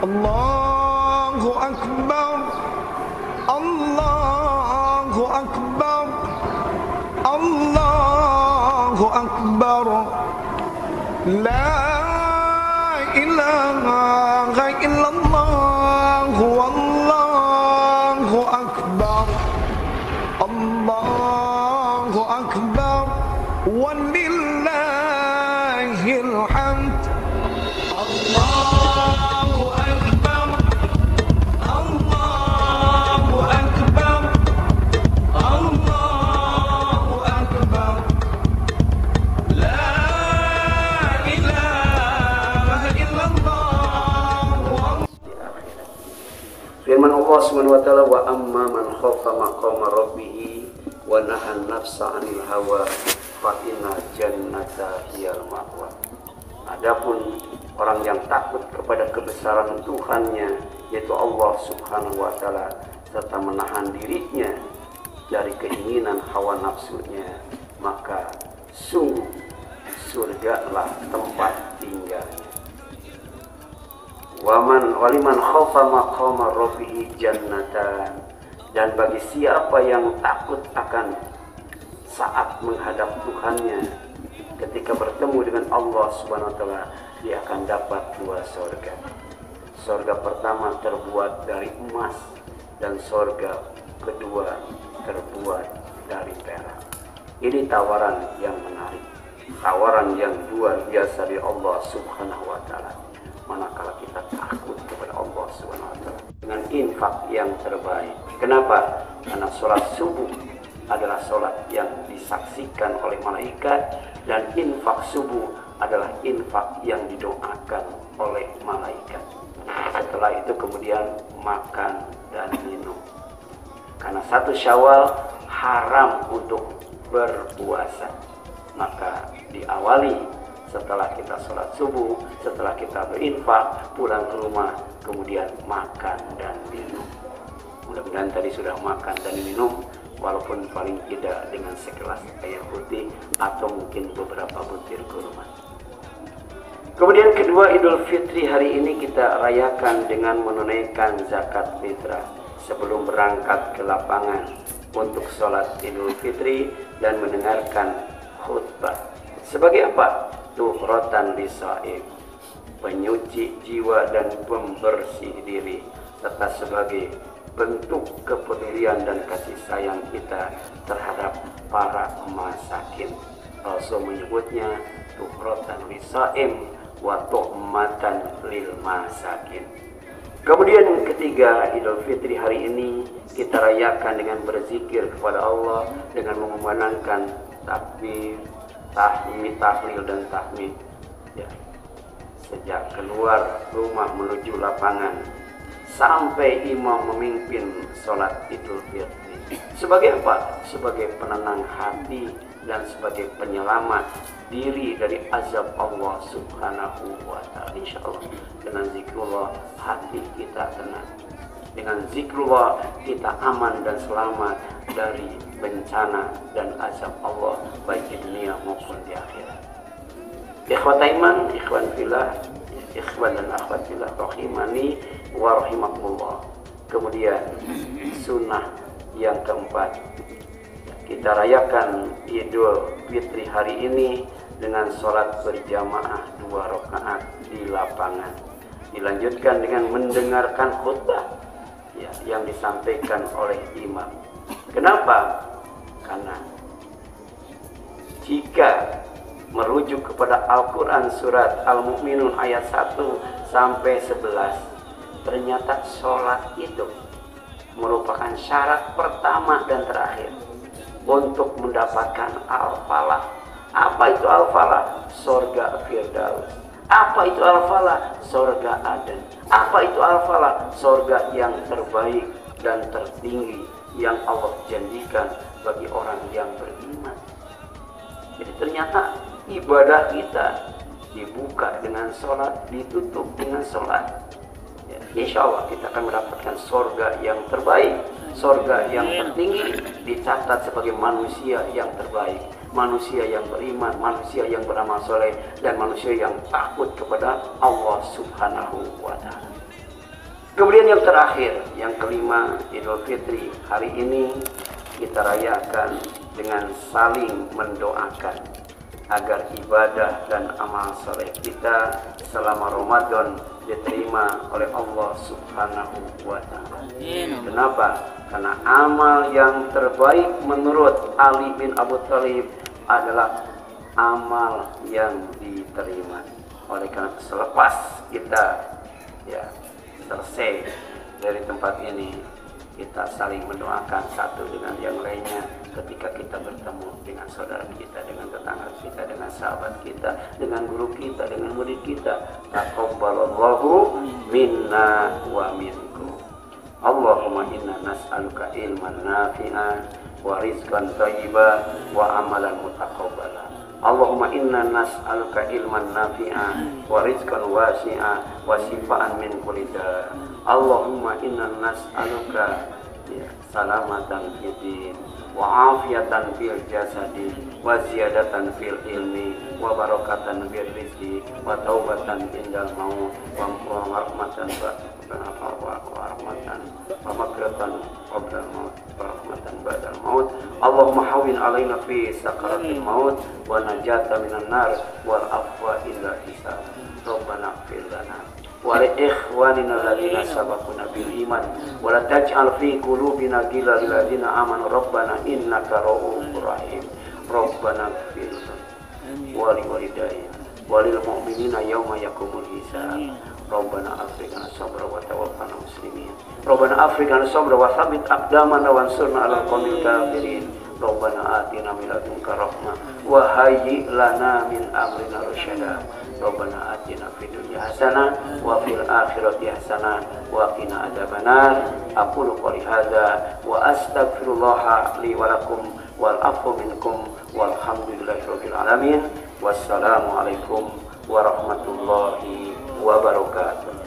Allahu Akbar, Allahu Akbar, Allahu Akbar. La ilaha illallah, wallahu akbar, Allahu akbar, walillahil hamd. Allahu akbar, Allahu akbar, Allahu akbar. La ilaha illallah. Firman Allah Subhanahu wa taala, wa amma man khafa maqama rabbih wa nahan nafsa 'anil hawa fa inna jannata hiyal ma'wa. Adapun orang yang takut kepada kebesaran Tuhannya, yaitu Allah Subhanahu wa taala, serta menahan dirinya dari keinginan hawa nafsunya, maka sungguh surgalah tempat tinggalnya. Waliman khaufa maqama rabbih jannatan, dan bagi siapa yang takut akan saat menghadap Tuhannya ketika bertemu dengan Allah Subhanahu wa taala, dia akan dapat dua surga. Surga pertama terbuat dari emas dan surga kedua terbuat dari perak. Ini tawaran yang menarik, tawaran yang luar biasa dari Allah Subhanahu wa taala. Manakala kita takut kepada Allah Subhanahu wa taala dengan infak yang terbaik. Kenapa? Karena sholat subuh adalah sholat yang disaksikan oleh malaikat, dan infak subuh adalah infak yang didoakan oleh malaikat. Setelah itu kemudian makan dan minum. Karena 1 Syawal haram untuk berpuasa, maka diawali setelah kita sholat subuh, setelah kita berinfak, pulang ke rumah, kemudian makan dan minum. Mudah-mudahan tadi sudah makan dan minum, walaupun paling tidak dengan segelas air putih atau mungkin beberapa butir kurma. Kemudian kedua, Idul Fitri hari ini kita rayakan dengan menunaikan zakat fitrah sebelum berangkat ke lapangan untuk sholat Idul Fitri dan mendengarkan khutbah. Sebagai apa? Tuhratan lisaim, penyuci jiwa dan pembersih diri, serta sebagai bentuk kepedulian dan kasih sayang kita terhadap para masakin. Rasul menyebutnya tuhratan lisaim wa tuhmatan lil masakin. Kemudian ketiga, Idul Fitri hari ini kita rayakan dengan berzikir kepada Allah dengan mengumandangkan takbir, tahmid, tahlil dan tahmid, ya. Sejak keluar rumah menuju lapangan sampai imam memimpin sholat Idul Fitri. Sebagai apa? Sebagai penenang hati dan sebagai penyelamat diri dari azab Allah Subhanahu wa taala. Insyaallah dengan zikrullah hati kita tenang. Dengan zikrullah kita aman dan selamat dari bencana dan azab Allah baik di dunia maupun di akhirat. Ikhwat iman, ikhwan fillah, ikhwan dan akhwat fillah rahimani wa rahimakumullah. Kemudian sunnah yang keempat, kita rayakan Idul Fitri hari ini dengan sholat berjamaah 2 rakaat di lapangan. Dilanjutkan dengan mendengarkan khutbah, ya, yang disampaikan oleh imam. Kenapa? Karena jika merujuk kepada Al-Quran surat Al-Mu'minun ayat 1 sampai 11, ternyata sholat itu merupakan syarat pertama dan terakhir untuk mendapatkan al-falah. Apa itu al-falah? Surga Firdaus. Apa itu al-falah? Surga Aden. Apa itu al-falah? Surga yang terbaik dan tertinggi yang Allah janjikan bagi orang yang beriman. Jadi ternyata ibadah kita dibuka dengan sholat, ditutup dengan sholat. Ya, insya Allah kita akan mendapatkan surga yang terbaik, surga yang tertinggi, dicatat sebagai manusia yang terbaik, manusia yang beriman, manusia yang beramal soleh, dan manusia yang takut kepada Allah Subhanahu wa ta'ala. Kemudian yang terakhir, yang kelima, Idul Fitri. Hari ini kita rayakan dengan saling mendoakan agar ibadah dan amal soleh kita selama Ramadan diterima oleh Allah Subhanahu wa Ta'ala. Kenapa? Karena amal yang terbaik menurut Ali bin Abu Thalib adalah amal yang diterima. Oleh karena selepas kita selesai dari tempat ini, kita saling mendoakan satu dengan yang lainnya ketika kita bertemu dengan saudara kita, dengan tetangga kita, dengan sahabat kita, dengan guru kita, dengan murid kita. Taqabbalallahu minna wa minkum. Allahumma inna nas'aluka ilman nafi'an wa rizqan thayyiban wa amalan mutaqabbala. Allahumma inna nas'aluka ilman nafi'an wa rizqan wasi'an wa shifaan min kulli da'. Allahumma inna nas'aluka salamatan fid din wa afiyatan fil jasadi wa ziyadatan fil ilmi wa barakatan fil rizqi wa taubatan indal maut wa rahmatan wa maghfiratan qabla al-maut wa rahmatan ba'dal maut. Allahumma hawwin alaina fi sakaratil maut wa najata minan nar wal afwa illa hisab. Rabbana ighfir lana wa li ikhwanina alladziina sabaquna bil iman wa la taj'al fi qulubina ghillan lil ladziina amanu rabbana innaka ra'ufur rahim. Rabbana ighfir lana wa li walidayna wa lil mu'minina yawma yaqumul hisab. Rabbana afrikana sabra wa tawaffana muslimin. Rabbana afrikana sabra wa thabbit aqdamana wansurna 'alal qawmil kafirin. Rabbana atina min ladunka rahmah wa hayyi lana min amrina rasyada. Rabbana atina fid dunya hasanah wa fil akhirati hasanah wa qina adzabannar. Aqulu qouli hadza wa astaghfirullah li wa lakum wal afwu minkum walhamdulillahi rabbil alamin. Wassalamu alaikum warahmatullahi wabarakatuh.